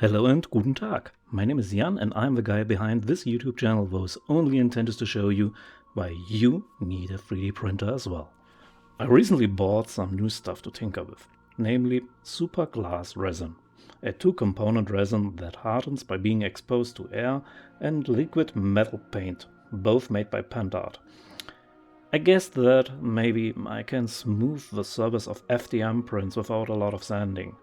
Hello and guten Tag. My name is Jan and I'm the guy behind this YouTube channel whose only intent is to show you why you need a 3D printer as well. I recently bought some new stuff to tinker with, namely super glass resin, a two-component resin that hardens by being exposed to air, and liquid metal paint, both made by Pentart. I guess that maybe I can smooth the surface of FDM prints without a lot of sanding.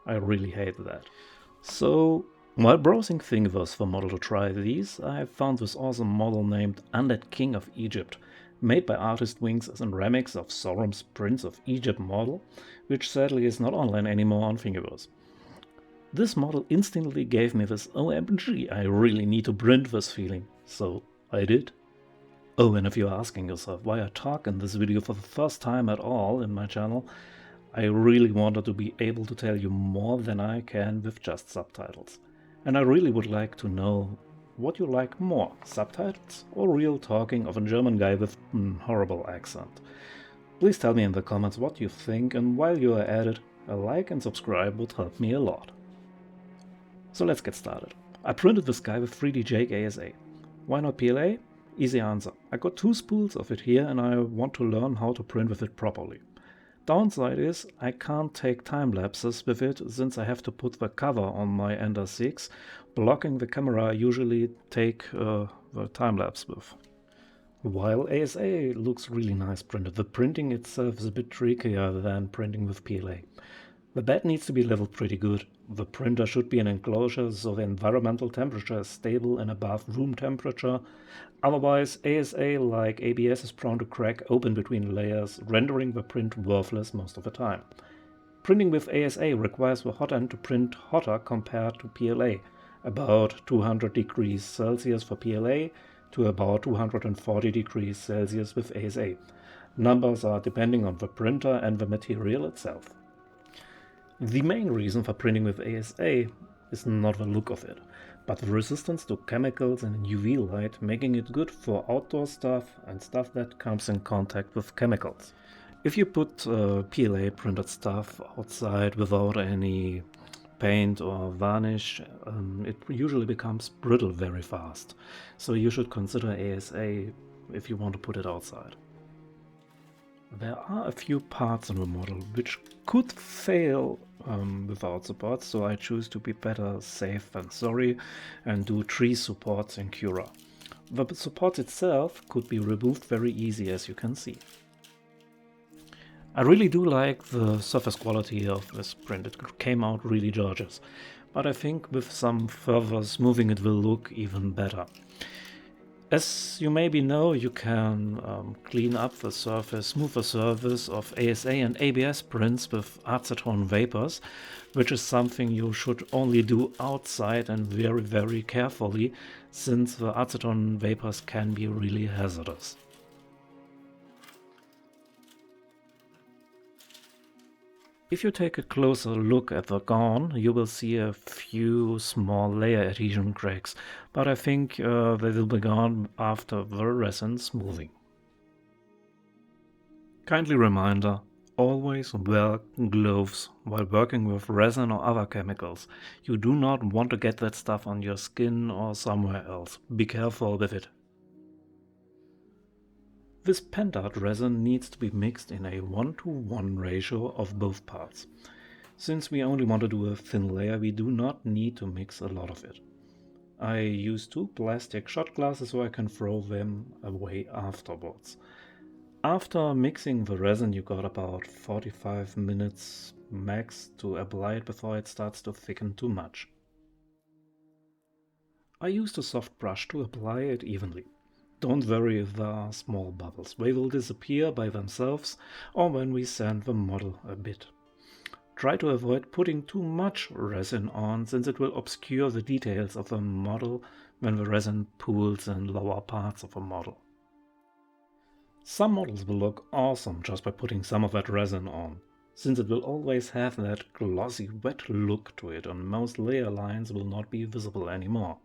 I really hate that. So, while browsing Thingiverse for model to try these, I found this awesome model named Undead King of Egypt, made by Artistwings as a remix of Zorum's Prince of Egypt model, which sadly is not online anymore on Thingiverse. This model instantly gave me this OMG, I really need to print this feeling, so I did. Oh, and if you're asking yourself why I talk in this video for the first time at all in my channel, I really wanted to be able to tell you more than I can with just subtitles. And I really would like to know what you like more, subtitles or real talking of a German guy with a horrible accent. Please tell me in the comments what you think, and while you are at it, a like and subscribe would help me a lot. So let's get started. I printed this guy with 3D Jake ASA. Why not PLA? Easy answer. I got two spools of it here and I want to learn how to print with it properly. Downside is I can't take time lapses with it since I have to put the cover on my Ender 6, blocking the camera I usually take the time lapse with. While ASA looks really nice printed, the printing itself is a bit trickier than printing with PLA. The bed needs to be leveled pretty good. The printer should be an enclosure so the environmental temperature is stable and above room temperature. Otherwise, ASA, like ABS, is prone to crack open between layers, rendering the print worthless most of the time. Printing with ASA requires the Hotend to print hotter compared to PLA, about 200 degrees Celsius for PLA to about 240 degrees Celsius with ASA. Numbers are depending on the printer and the material itself. The main reason for printing with ASA is not the look of it, but the resistance to chemicals and UV light, making it good for outdoor stuff and stuff that comes in contact with chemicals. If you put PLA printed stuff outside without any paint or varnish, it usually becomes brittle very fast. So you should consider ASA if you want to put it outside. There are a few parts in the model which could fail without support, so I choose to be better safe than sorry and do 3 supports in Cura. The support itself could be removed very easy, as you can see. I really do like the surface quality of this print, it came out really gorgeous, but I think with some further smoothing it will look even better. As you maybe know, you can clean up the surface, smooth the surface of ASA and ABS prints with acetone vapors, which is something you should only do outside and very carefully, since the acetone vapors can be really hazardous. If you take a closer look at the gown, you will see a few small layer adhesion cracks, but I think they will be gone after the resin smoothing. Kindly reminder, always wear gloves while working with resin or other chemicals. You do not want to get that stuff on your skin or somewhere else. Be careful with it. This Pentart resin needs to be mixed in a 1:1 ratio of both parts. Since we only want to do a thin layer, we do not need to mix a lot of it. I use 2 plastic shot glasses so I can throw them away afterwards. After mixing the resin, you got about 45 minutes max to apply it before it starts to thicken too much. I used a soft brush to apply it evenly. Don't worry if there are small bubbles, they will disappear by themselves or when we sand the model a bit. Try to avoid putting too much resin on, since it will obscure the details of the model when the resin pools in lower parts of the model. Some models will look awesome just by putting some of that resin on, since it will always have that glossy wet look to it and most layer lines will not be visible anymore.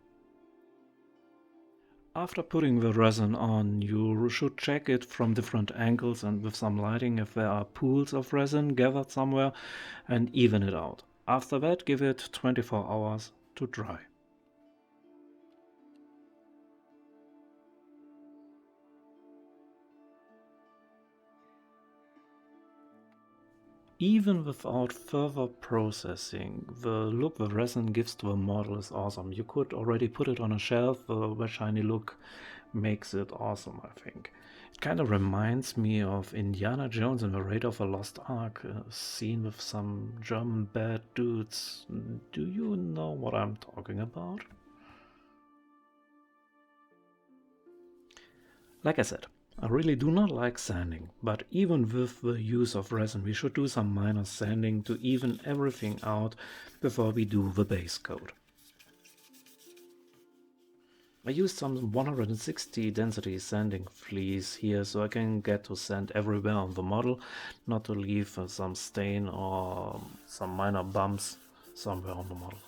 After putting the resin on, you should check it from different angles and with some lighting if there are pools of resin gathered somewhere, and even it out. After that, give it 24 hours to dry. Even without further processing, the look the resin gives to the model is awesome. You could already put it on a shelf, the shiny look makes it awesome, I think. It kind of reminds me of Indiana Jones in the Raid of the Lost Ark, a scene with some German bad dudes. Do you know what I'm talking about? Like I said, I really do not like sanding, but even with the use of resin we should do some minor sanding to even everything out before we do the base coat. I used some 160 density sanding fleece here so I can get to sand everywhere on the model, not to leave some stain or some minor bumps somewhere on the model.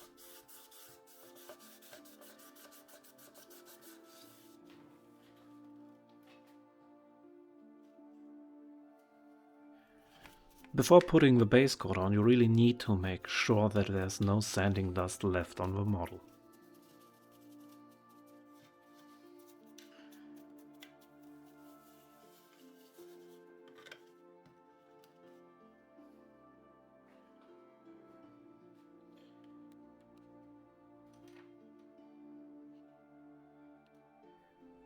Before putting the base coat on, you really need to make sure that there's no sanding dust left on the model.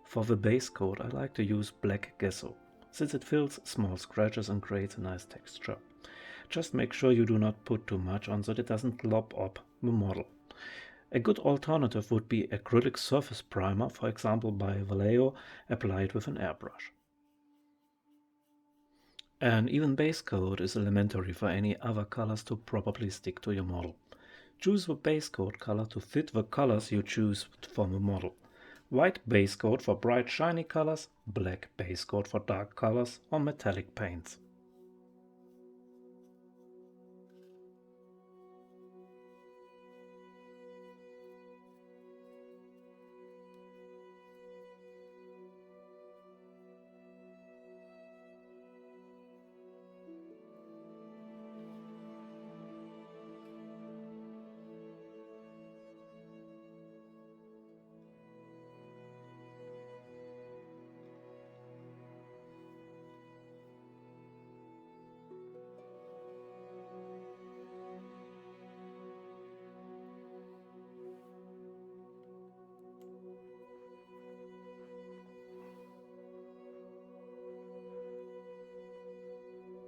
For the base coat I like to use black gesso, since it fills small scratches and creates a nice texture. Just make sure you do not put too much on so that it doesn't glop up the model. A good alternative would be acrylic surface primer, for example by Vallejo, applied with an airbrush. An even base coat is elementary for any other colors to properly stick to your model. Choose the base coat color to fit the colors you choose for the model. White base coat for bright shiny colors, black base coat for dark colors or metallic paints.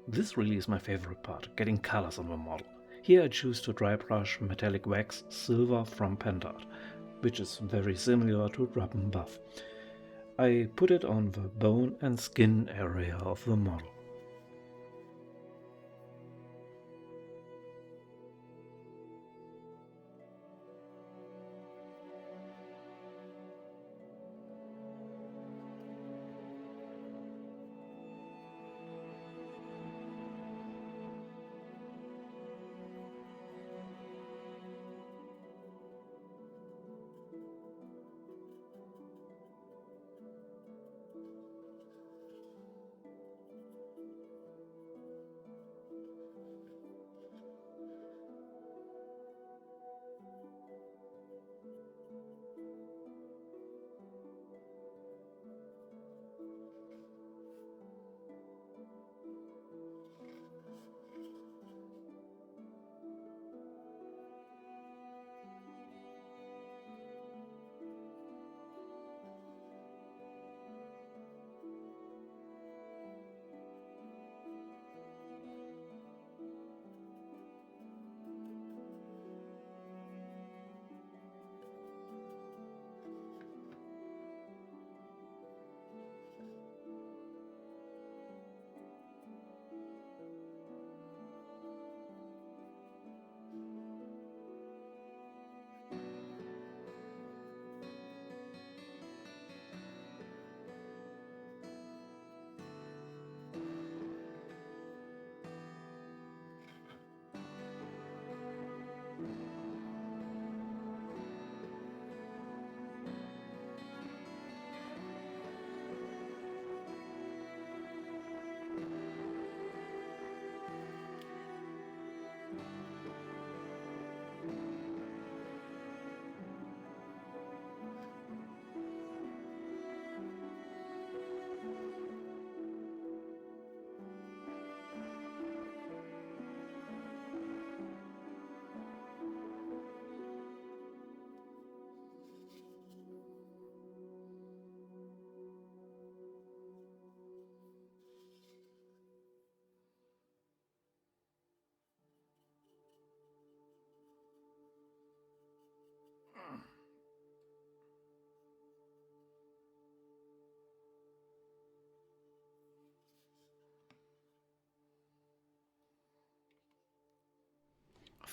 This really is my favorite part, getting colors on the model. Here I choose to dry brush metallic wax silver from Pentart, which is very similar to drop and buff. I put it on the bone and skin area of the model.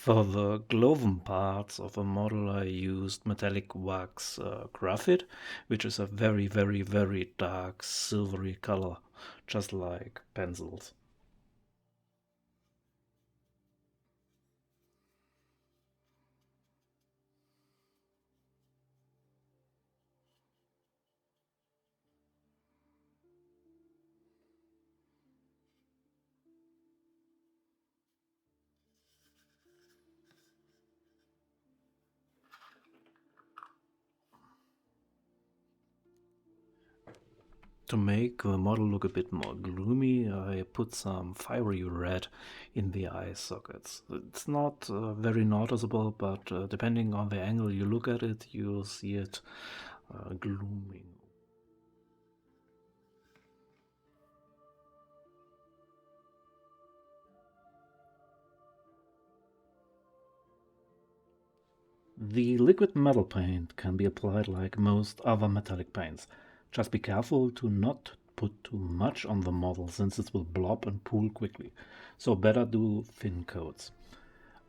For the cloven parts of a model I used metallic wax graphite, which is a very, very, very dark silvery color, just like pencils. To make the model look a bit more gloomy, I put some fiery red in the eye sockets. It's not very noticeable, but depending on the angle you look at it, you'll see it glooming. The liquid metal paint can be applied like most other metallic paints. Just be careful to not put too much on the model since it will blob and pool quickly, so better do thin coats.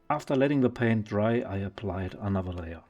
After letting the paint dry, I applied another layer.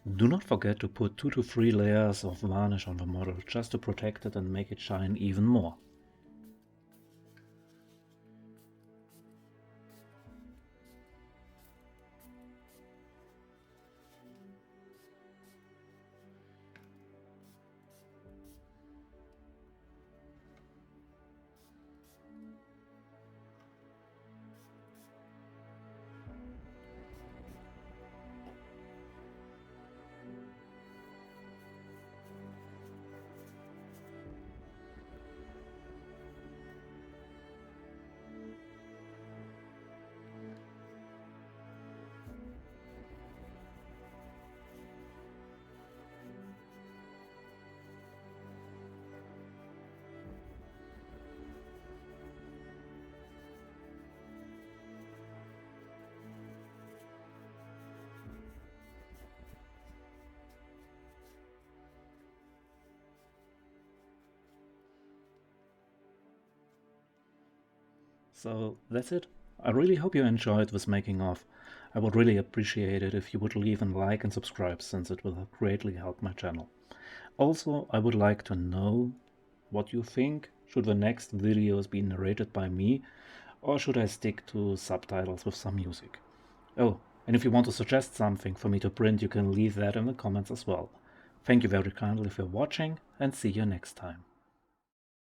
Do not forget to put 2 to 3 layers of varnish on the model just to protect it and make it shine even more. So that's it. I really hope you enjoyed this making of. I would really appreciate it if you would leave a like and subscribe, since it will greatly help my channel. Also, I would like to know what you think. Should the next videos be narrated by me, or should I stick to subtitles with some music? Oh, and if you want to suggest something for me to print, you can leave that in the comments as well. Thank you very kindly for watching, and see you next time.